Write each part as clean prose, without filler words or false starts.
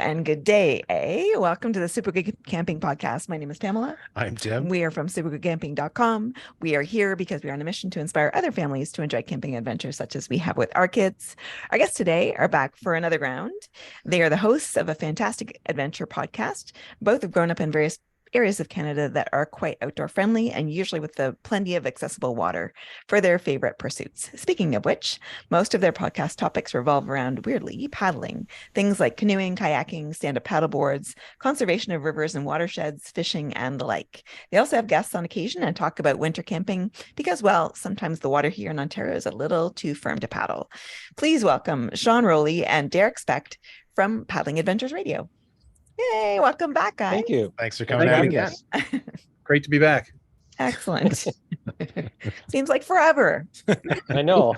And good day, eh? Welcome to the Super Good Camping Podcast. My name is Pamela. I'm Tim. We are from supergoodcamping.com. We are here because we are on a mission to inspire other families to enjoy camping adventures such as we have with our kids. Our guests today are back for another round. They are the hosts of a fantastic adventure podcast. Both have grown up in various areas of Canada that are quite outdoor friendly and usually with plenty of accessible water for their favorite pursuits. Speaking of which, most of their podcast topics revolve around, weirdly, paddling. Things like canoeing, kayaking, stand-up paddle boards, conservation of rivers and watersheds, fishing, and the like. They also have guests on occasion and talk about winter camping because, well, sometimes the water here in Ontario is a little too firm to paddle. Please welcome Sean Rowley and Derek Specht from Paddling Adventures Radio. Yay, welcome back, guys. Thank you. Thanks for coming out again. Great to be back. Excellent. Seems like forever. I know.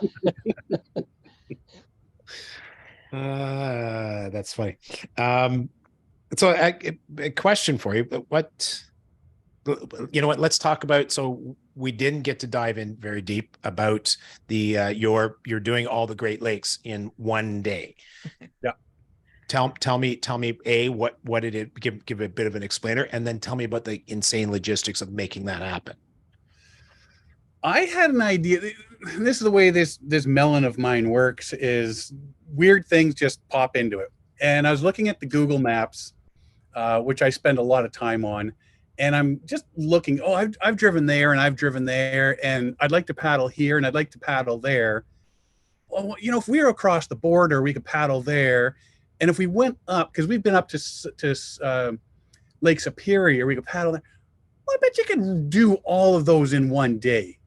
That's funny. So a question for you. Let's talk about, so we didn't get to dive in very deep about the you're doing all the Great Lakes in one day. Yeah. Tell me, what did it give a bit of an explainer, and then tell me about the insane logistics of making that happen. I had an idea. This is the way this melon of mine works, is weird things just pop into it. And I was looking at the Google Maps, which I spend a lot of time on, and I'm just looking, I've driven there and I've driven there, and I'd like to paddle here and I'd like to paddle there. Well, if we were across the border, we could paddle there. And if we went up, because we've been up to Lake Superior, we could paddle there. Well, I bet you could do all of those in one day.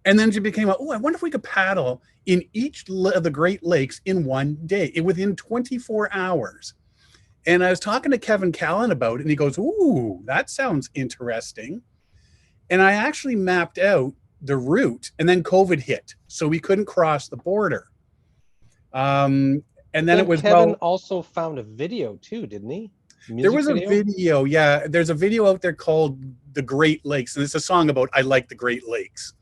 And then it became, I wonder if we could paddle in each of the Great Lakes in one day, within 24 hours. And I was talking to Kevin Callan about it, and he goes, ooh, that sounds interesting. And I actually mapped out the route, and then COVID hit, so we couldn't cross the border. And then it was Kevin also found a video too, didn't he? There was a video. Yeah. There's a video out there called The Great Lakes, and it's a song about I like the Great Lakes.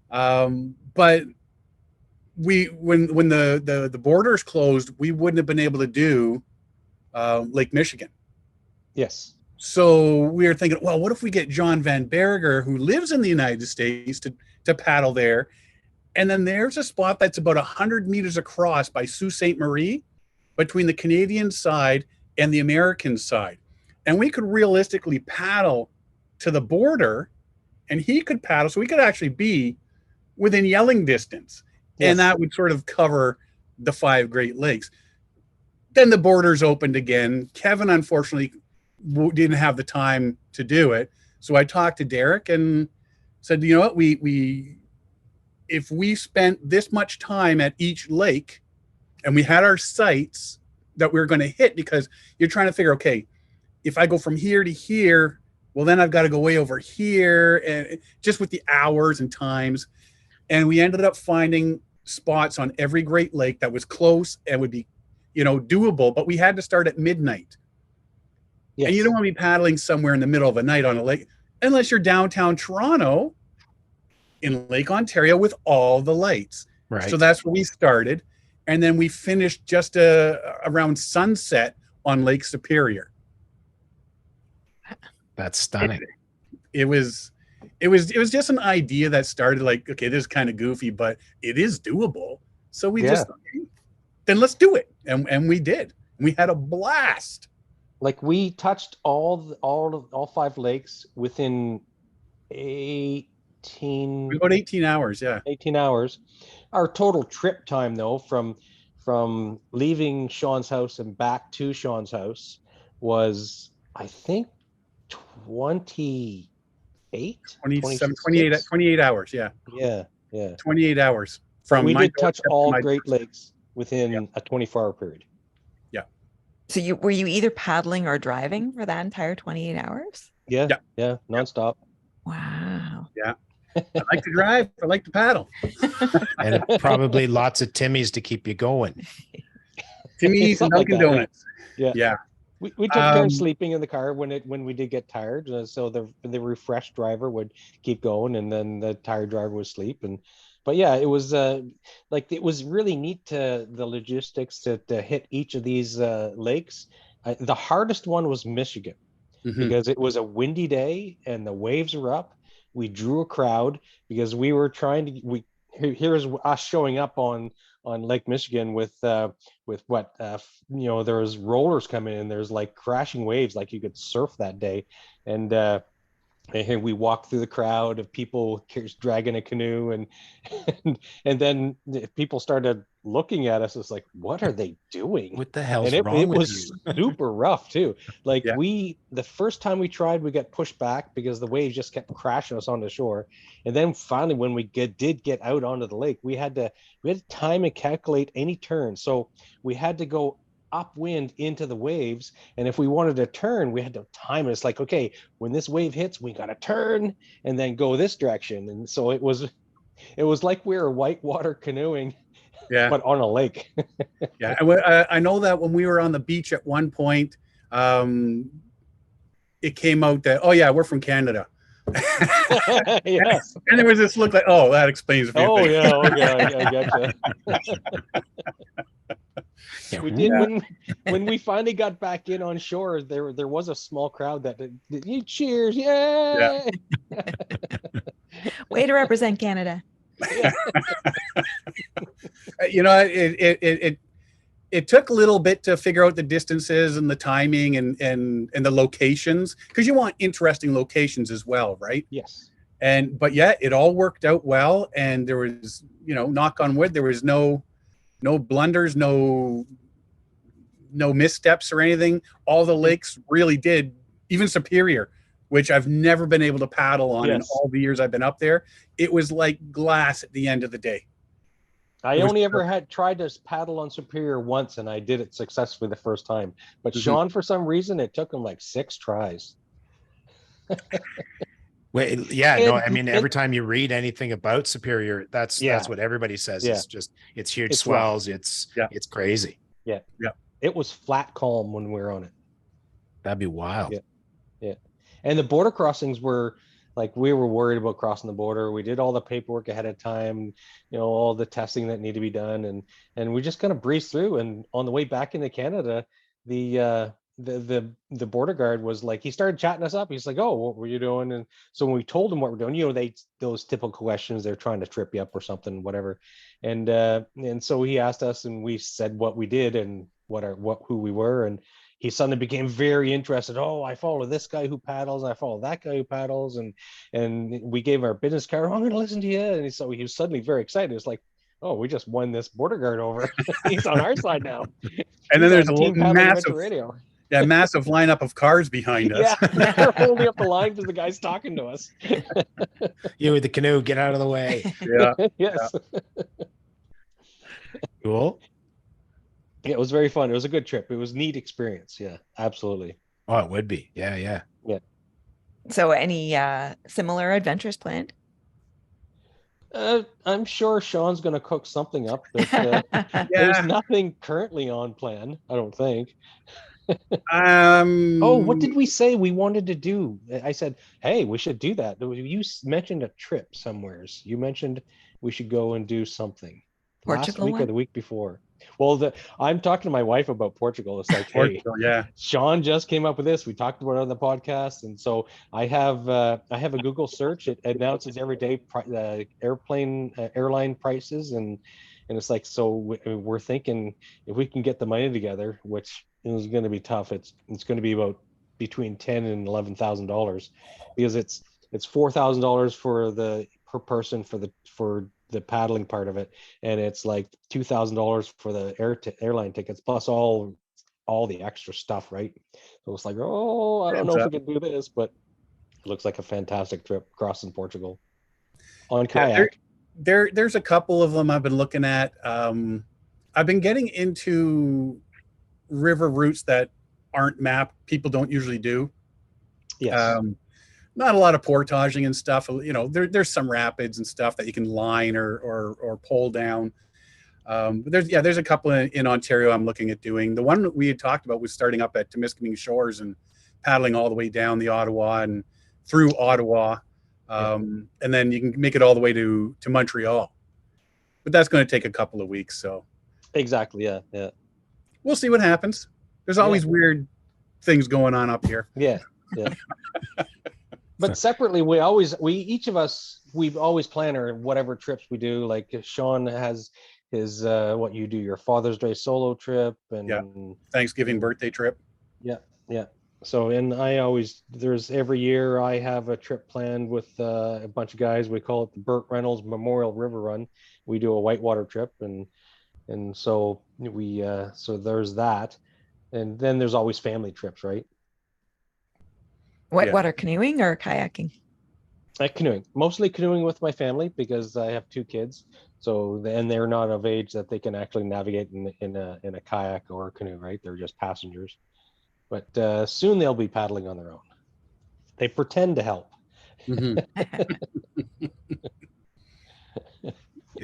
But when the borders closed, we wouldn't have been able to do Lake Michigan. Yes. So we were thinking, well, what if we get John Van Berger, who lives in the United States, to paddle there? And then there's a spot that's about 100 meters across by Sault Ste. Marie, between the Canadian side and the American side. And we could realistically paddle to the border, and he could paddle. So we could actually be within yelling distance. Yes. And that would sort of cover the 5 Great Lakes. Then the borders opened again. Kevin, unfortunately, didn't have the time to do it. So I talked to Derek and said, you know what, if we spent this much time at each lake and we had our sites that we were going to hit, because you're trying to figure, okay, if I go from here to here, well, then I've got to go way over here, and just with the hours and times. And we ended up finding spots on every Great Lake that was close and would be, doable, but we had to start at midnight. Yes. And you don't want to be paddling somewhere in the middle of the night on a lake, unless you're downtown Toronto in Lake Ontario with all the lights. Right. So that's where we started. And then we finished just around sunset on Lake Superior. That's stunning. It was just an idea that started like, okay, this is kind of goofy, but it is doable. So we just, then let's do it. And we did. We had a blast. Like, we touched all 5 lakes within 18 about 18 hours. Yeah. 18 hours. Our total trip time, though, from leaving Sean's house and back to Sean's house was, I think, 28 hours. Yeah. 28 hours from we did touch all Great Lakes within a 24-hour period. Yeah. So were you either paddling or driving for that entire 28 hours? Yeah. Nonstop. Wow. Yeah. I like to drive. I like to paddle. And probably lots of Timmy's to keep you going. Timmy's and Dunkin' Donuts. Yeah. We took turns sleeping in the car when we did get tired. So the refreshed driver would keep going, and then the tired driver would sleep. And but yeah, it was like it was really neat to the logistics to hit each of these lakes. The hardest one was Michigan Mhm. because it was a windy day and the waves were up. We drew a crowd because we were trying to here's us showing up on Lake Michigan with what there was rollers coming in. There's like crashing waves, like you could surf that day, and we walked through the crowd of people dragging a canoe, and then people started looking at us. It's like, what are they doing? What the And hell's it, wrong it with was you? super rough too. Like Yeah. the first time we tried, we got pushed back because the waves just kept crashing us on the shore. And then finally, when we did get out onto the lake, we had to time and calculate any turn. So we had to go upwind into the waves, and if we wanted to turn, we had to time it. It's like, okay, when this wave hits, we got to turn and then go this direction. And so it was like we were whitewater canoeing, Yeah. but on a lake. Yeah. I know that when we were on the beach at one point, um, it came out that, oh yeah, we're from Canada. Yes. And there was this look like, oh, that explains a few Oh things. yeah. Okay. I gotcha. Yeah, We did when we finally got back in on shore. There was a small crowd that you cheers, yay! Way to represent Canada. Yeah. You know, it took a little bit to figure out the distances and the timing and the locations, because you want interesting locations as well, right? Yes. But yeah, it all worked out well, and there was, knock on wood, there was no blunders, no missteps or anything. All the lakes really did, even Superior, which I've never been able to paddle on in Yes. all the years I've been up there. It was like glass at the end of the day. I only ever had tried to paddle on Superior once, and I did it successfully the first time. But Sean, for some reason, it took him like 6 tries. Wait, yeah, no, I mean, every time you read anything about Superior, that's what everybody says. Yeah. It's huge It's swells. rough. It's crazy. Yeah. Yeah. It was flat calm when we were on it. That'd be wild. Yeah. Yeah. And the border crossings were like, we were worried about crossing the border. We did all the paperwork ahead of time, all the testing that needed to be done. And we just kind of breezed through. And on the way back into Canada, the border guard was like, he started chatting us up. He's like, oh, what were you doing? And so when we told him what we're doing, those typical questions, they're trying to trip you up or something, whatever. And so he asked us, and we said what we did and who we were. And he suddenly became very interested. Oh, I follow this guy who paddles. I follow that guy who paddles. And we gave our business card. Oh, I'm going to listen to you. And so he was suddenly very excited. It's like, oh, we just won this border guard over. He's on our side now. And then there's a massive radio. Yeah, massive lineup of cars behind us. Yeah, they're holding up the line because the guy's talking to us. You with the canoe, get out of the way. Yeah. Yes. Yeah. Cool. Yeah, it was very fun. It was a good trip. It was a neat experience. Yeah, absolutely. Oh, it would be. Yeah. So any similar adventures planned? I'm sure Sean's going to cook something up. But, there's nothing currently on plan, I don't think. Oh, what did we say we wanted to do? I said, hey, we should do that. You mentioned a trip somewheres. You mentioned we should go and do something. Portugal last week or the week before. Well, I'm talking to my wife about Portugal. It's like, hey, Sean just came up with this. We talked about it on the podcast, and so I have a Google search. It announces every day airline prices, and it's like, so we're thinking if we can get the money together, which is going to be tough. It's going to be about between $10,000 and $11,000, because it's $4,000 for the per person for the paddling part of it, and it's like $2,000 for the airline tickets plus all the extra stuff, right? So it's like, oh, I don't know if we can do this, but it looks like a fantastic trip crossing Portugal on kayak. There's a couple of them I've been looking at. I've been getting into river routes that aren't mapped. People don't usually do. Yes. Not a lot of portaging and stuff. There's some rapids and stuff that you can line or pole down. But there's a couple in Ontario I'm looking at doing. The one that we had talked about was starting up at Temiskaming Shores and paddling all the way down the Ottawa and through Ottawa. And then you can make it all the way to Montreal. but that's going to take a couple of weeks. So Exactly. Yeah. Yeah. we'll see what happens. There's always weird things going on up here. Yeah. Yeah. But separately, we've always plan our whatever trips we do. Like Sean has his what you do, your Father's Day solo trip, and Thanksgiving birthday trip. yeah, yeah. So, and there's every year I have a trip planned with a bunch of guys. We call it the Burt Reynolds Memorial River Run. We do a whitewater trip, and so so there's that, and then there's always family trips, right? Whitewater canoeing or kayaking? Canoeing, mostly canoeing with my family because I have two kids. So, and they're not of age that they can actually navigate in a kayak or a canoe, right? They're just passengers. But soon they'll be paddling on their own. They pretend to help. Mm-hmm.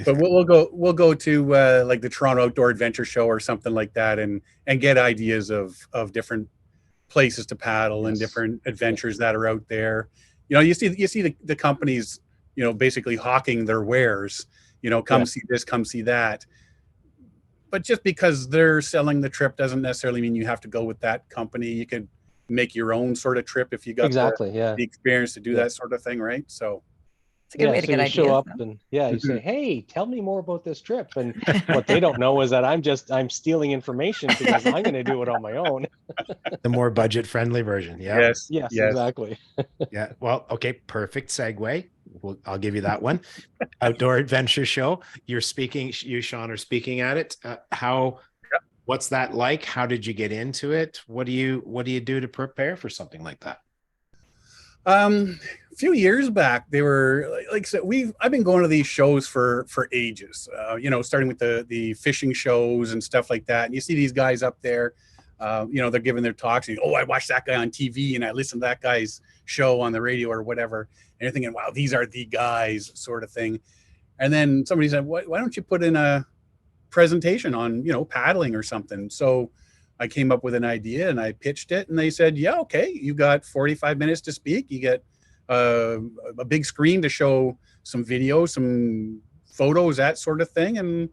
But we'll go to like the Toronto Outdoor Adventure Show or something like that, and get ideas of different places to paddle and different adventures that are out there. You know, you see the companies, you know, basically hawking their wares. You know, come see this, come see that. But just because they're selling the trip doesn't necessarily mean you have to go with that company. You could make your own sort of trip if you got the experience to do that sort of thing, right? So it's a good way to get ideas. Show up and you say, "Hey, tell me more about this trip." And what they don't know is that I'm stealing information because I'm going to do it on my own. The more budget-friendly version. Yeah. Yes, exactly. Yeah. Well, okay. Perfect segue. I'll give you that one. Outdoor Adventure Show. You, Sean, are speaking at it. What's that like? How did you get into it? What do you do to prepare for something like that? A few years back, they were like I said, I've been going to these shows for ages. You know, starting with the fishing shows and stuff like that. And you see these guys up there. You know, they're giving their talks. And, I watched that guy on TV and I listened to that guy's show on the radio or whatever. And you're thinking, wow, these are the guys, sort of thing. And then somebody said, why don't you put in a presentation on, paddling or something? So I came up with an idea and I pitched it, and they said, yeah, okay, you got 45 minutes to speak. You get a big screen to show some video, some photos, that sort of thing. And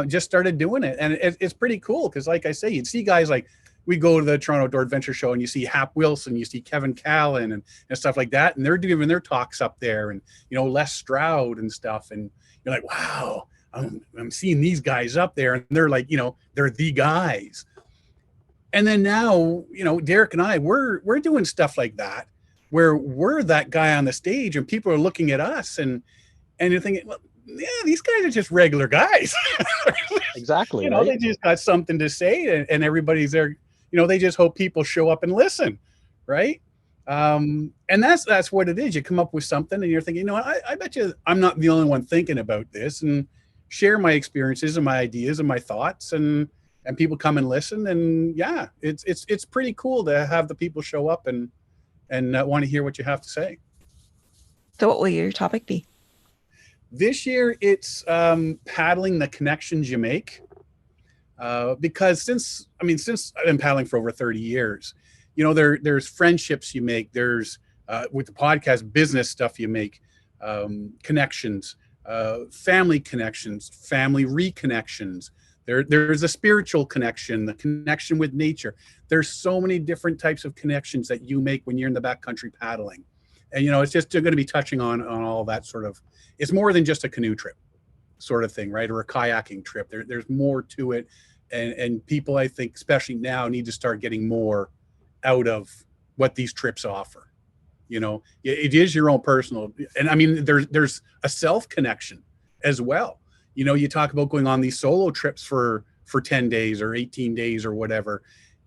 just started doing it. And it's pretty cool because, like I say, you'd see guys like, we go to the Toronto Outdoor Adventure Show and you see Hap Wilson, you see Kevin Callan and stuff like that. And they're giving their talks up there, and, Les Stroud and stuff. And you're like, wow, I'm seeing these guys up there, and they're like, they're the guys. And then now, Derek and I, we're doing stuff like that, where we're that guy on the stage and people are looking at us and you're thinking, well, yeah, these guys are just regular guys. Exactly. They just got something to say, and everybody's there. They just hope people show up and listen, right? And that's what it is. You come up with something and you're thinking, I bet you I'm not the only one thinking about this, and share my experiences and my ideas and my thoughts, and people come and listen. And yeah, it's pretty cool to have the people show up and want to hear what you have to say. So what will your topic be? This year, it's paddling the connections you make. Because since I've been paddling for over 30 years, there's friendships you make. There's with the podcast, business stuff you make, connections, family connections, family reconnections. There's a spiritual connection, the connection with nature. There's so many different types of connections that you make when you're in the backcountry paddling. And, it's just going to be touching on all that sort of, it's more than just a canoe trip sort of thing, right? Or a kayaking trip. There's more to it. And people, I think, especially now, need to start getting more out of what these trips offer. It is your own personal, and there's a self connection as well. You talk about going on these solo trips for 10 days or 18 days or whatever.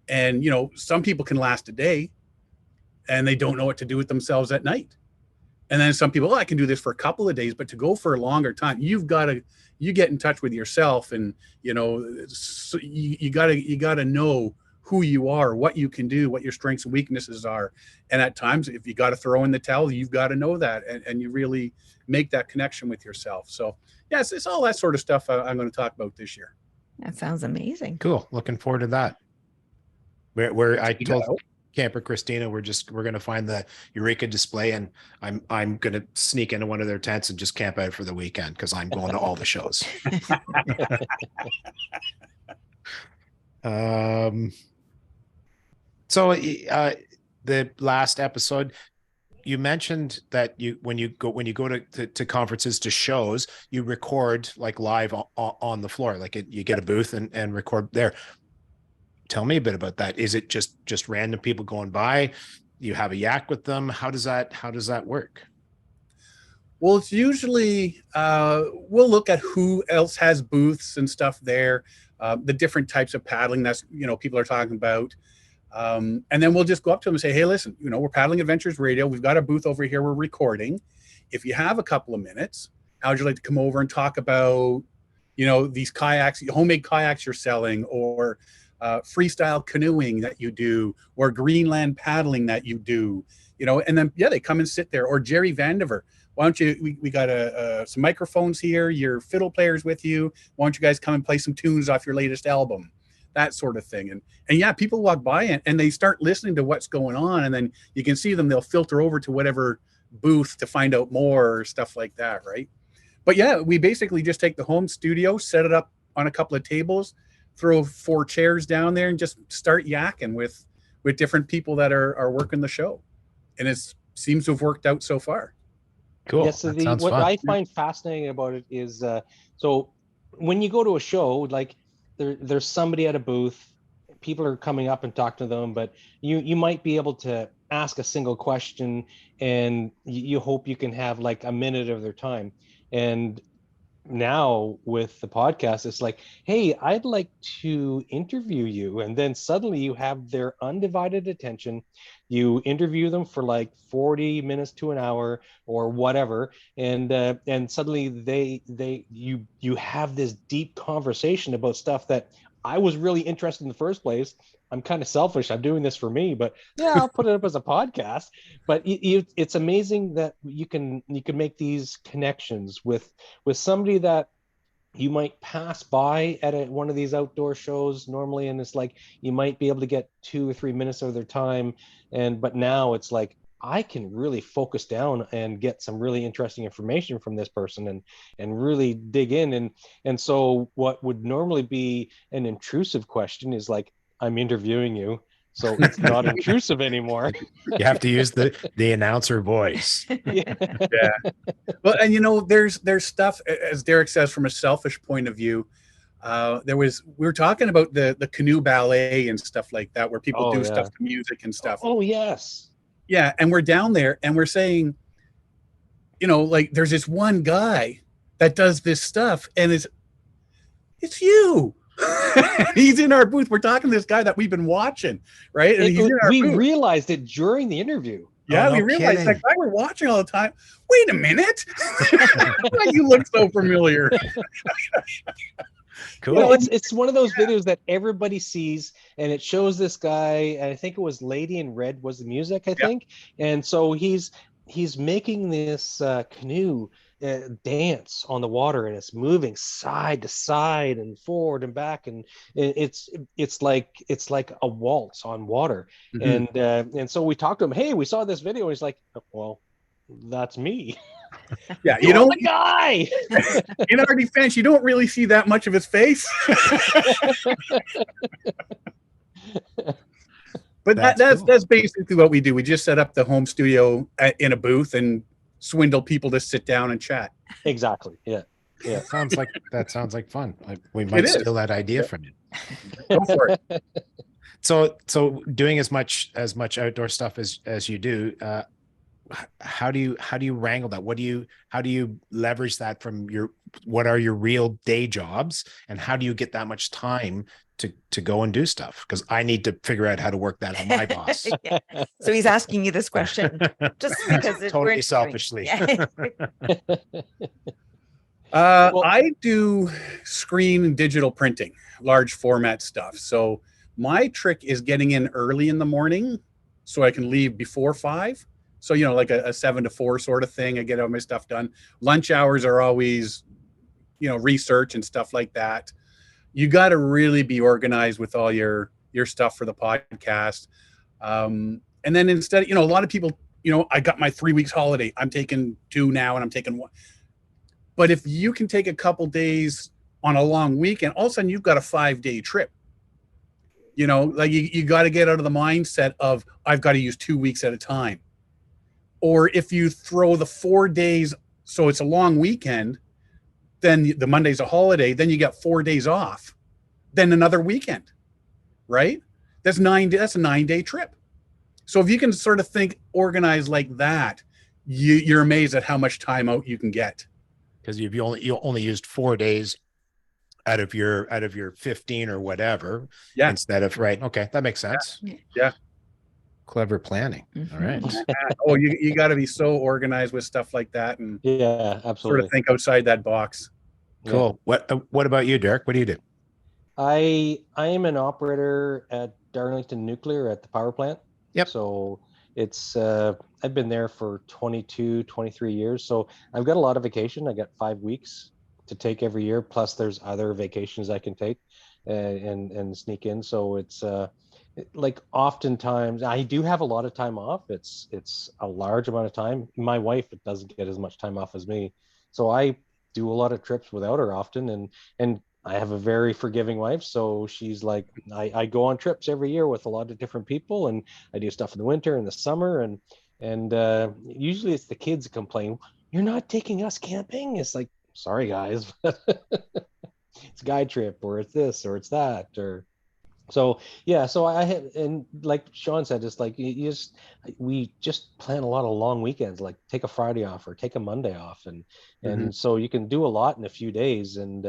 And, some people can last a day and they don't know what to do with themselves at night. And then some people, I can do this for a couple of days, but to go for a longer time, you get in touch with yourself, and, so you gotta know who you are, what you can do, what your strengths and weaknesses are. And at times, if you got to throw in the towel, you've got to know that, and you really make that connection with yourself. So yes, it's all that sort of stuff I'm going to talk about this year. That sounds amazing. Cool. Looking forward to that. Where I Camper Christina, we're going to find the Eureka display, and I'm going to sneak into one of their tents and just camp out for the weekend because I'm going to all the shows. So the last episode, you mentioned that when you go to conferences, to shows, you record like live on the floor, like you get a booth and record there. Tell me a bit about that. Is it just random people going by? You have a yak with them? How does that work? Well, it's usually we'll look at who else has booths and stuff there, the different types of paddling that's people are talking about, and then we'll just go up to them and say, hey, listen, we're Paddling Adventures Radio. We've got a booth over here. We're recording. If you have a couple of minutes, how would you like to come over and talk about these kayaks, homemade kayaks you're selling, or freestyle canoeing that you do, or Greenland paddling that you do, and then they come and sit there. Or Jerry Vandiver, why don't you, we got some microphones here, your fiddle players with you, why don't you guys come and play some tunes off your latest album, that sort of thing. And yeah, people walk by and they start listening to what's going on, and then you can see them, they'll filter over to whatever booth to find out more or stuff like that, right? But yeah, we basically just take the home studio, set it up on a couple of tables, throw 4 chairs down there, and just start yakking with different people that are working the show. And it seems to have worked out so far. Cool. Yes. So what I find fascinating about it is, so when you go to a show, like there's somebody at a booth, people are coming up and talking to them, but you might be able to ask a single question, and you hope you can have like a minute of their time. And now with the podcast, it's like, hey, I'd like to interview you, and then suddenly you have their undivided attention. You interview them for like 40 minutes to an hour or whatever, and suddenly you have this deep conversation about stuff that I was really interested in the first place. I'm kind of selfish. I'm doing this for me, but yeah, I'll put it up as a podcast. But it's amazing that you can make these connections with somebody that you might pass by at one of these outdoor shows normally, and it's like you might be able to get 2 or 3 minutes of their time, but now it's like I can really focus down and get some really interesting information from this person and really dig in. And so what would normally be an intrusive question is like, I'm interviewing you, so it's not intrusive anymore. You have to use the announcer voice. Yeah. Well, and there's stuff, as Derek says, from a selfish point of view. We were talking about the canoe ballet and stuff like that, where people do stuff to music and stuff. Oh yes. Yeah, and we're down there and we're saying, like there's this one guy that does this stuff, and it's you. He's in our booth. We're talking to this guy that we've been watching, right? And we realized it during the interview. Yeah, we realized that guy we're watching all the time. Wait a minute. You look so familiar. Cool. It's one of those videos that everybody sees, and it shows this guy, and I think it was Lady in Red was the music, I think. And so he's making this canoe dance on the water, and it's moving side to side and forward and back, and it's like a waltz on water. Mm-hmm. And so we talked to him, hey, we saw this video, and he's like, well, that's me. Yeah, the guy. In our defense, you don't really see that much of his face. But that's basically what we do. We just set up the home studio in a booth and swindle people to sit down and chat. Exactly. Yeah. That sounds like fun. We might steal that idea from you. Go for it. So doing as much outdoor stuff as you do, how do you wrangle that? How do you leverage that from what are your real day jobs, and how do you get that much time to go and do stuff? Because I need to figure out how to work that on my boss. Yeah. So he's asking you this question just because it's totally selfishly. Yeah. I do screen and digital printing, large format stuff. So my trick is getting in early in the morning so I can leave before 5. So, like a 7 to 4 sort of thing. I get all my stuff done. Lunch hours are always, research and stuff like that. You got to really be organized with all your stuff for the podcast. And then instead, a lot of people, I got my 3 weeks holiday. I'm taking 2 now, and I'm taking 1. But if you can take a couple days on a long weekend, all of a sudden you've got a 5-day trip. Like you got to get out of the mindset of I've got to use 2 weeks at a time. Or if you throw the 4 days, so it's a long weekend, then the Monday's a holiday, then you got 4 days off, then another weekend, right? That's a 9-day trip. So if you can sort of organize like that, you're amazed at how much time out you can get. Because you only used 4 days out of your 15 or whatever. Yeah. Instead of, right. Okay. That makes sense. Yeah. Clever planning. Mm-hmm. All right. Oh, you got to be so organized with stuff like that, and Yeah, absolutely. sort of think outside that box. Cool. Yeah. What about you, Derek? What do you do? I am an operator at Darlington Nuclear at the power plant. Yep. So it's I've been there for 22, 23 years. So I've got a lot of vacation. I got 5 weeks to take every year. Plus there's other vacations I can take and sneak in. So it's like oftentimes I do have a lot of time off. It's a large amount of time. My wife doesn't get as much time off as me. So I do a lot of trips without her often, and I have a very forgiving wife, so she's like, I go on trips every year with a lot of different people, and I do stuff in the winter and the summer, and usually it's the kids that complain, "You're not taking us camping." It's like, sorry guys, it's a guide trip, or it's this, or it's that, or so yeah. So I had, and like Sean said, it's like we just plan a lot of long weekends, like take a Friday off or take a Monday off, and so you can do a lot in a few days. And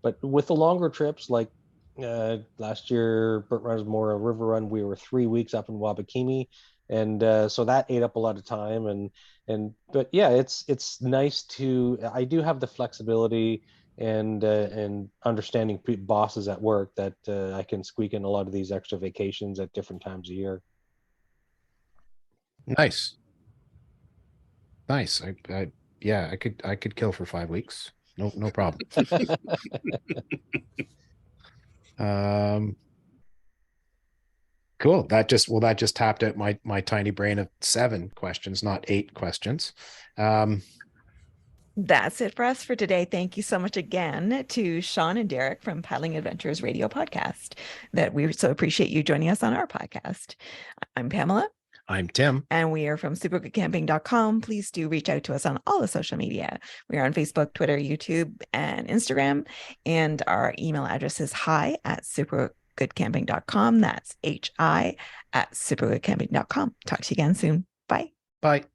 but with the longer trips, like last year, Burt Runners River Run, we were 3 weeks up in Wabakimi, and so that ate up a lot of time. But yeah, it's nice to. I do have the flexibility and understanding bosses at work that I can squeak in a lot of these extra vacations at different times of year. Nice. Yeah, I could kill for 5 weeks. No problem. Cool. That just tapped out my tiny brain of 7 questions, not 8 questions. That's it for us for today. Thank you so much again to Sean and Derek from Paddling Adventures Radio Podcast. That we so appreciate you joining us on our podcast. I'm Pamela. I'm Tim. And we are from supergoodcamping.com. Please do reach out to us on all the social media. We are on Facebook, Twitter, YouTube, and Instagram. And our email address is hi@supergoodcamping.com. That's hi@supergoodcamping.com. Talk to you again soon. Bye. Bye.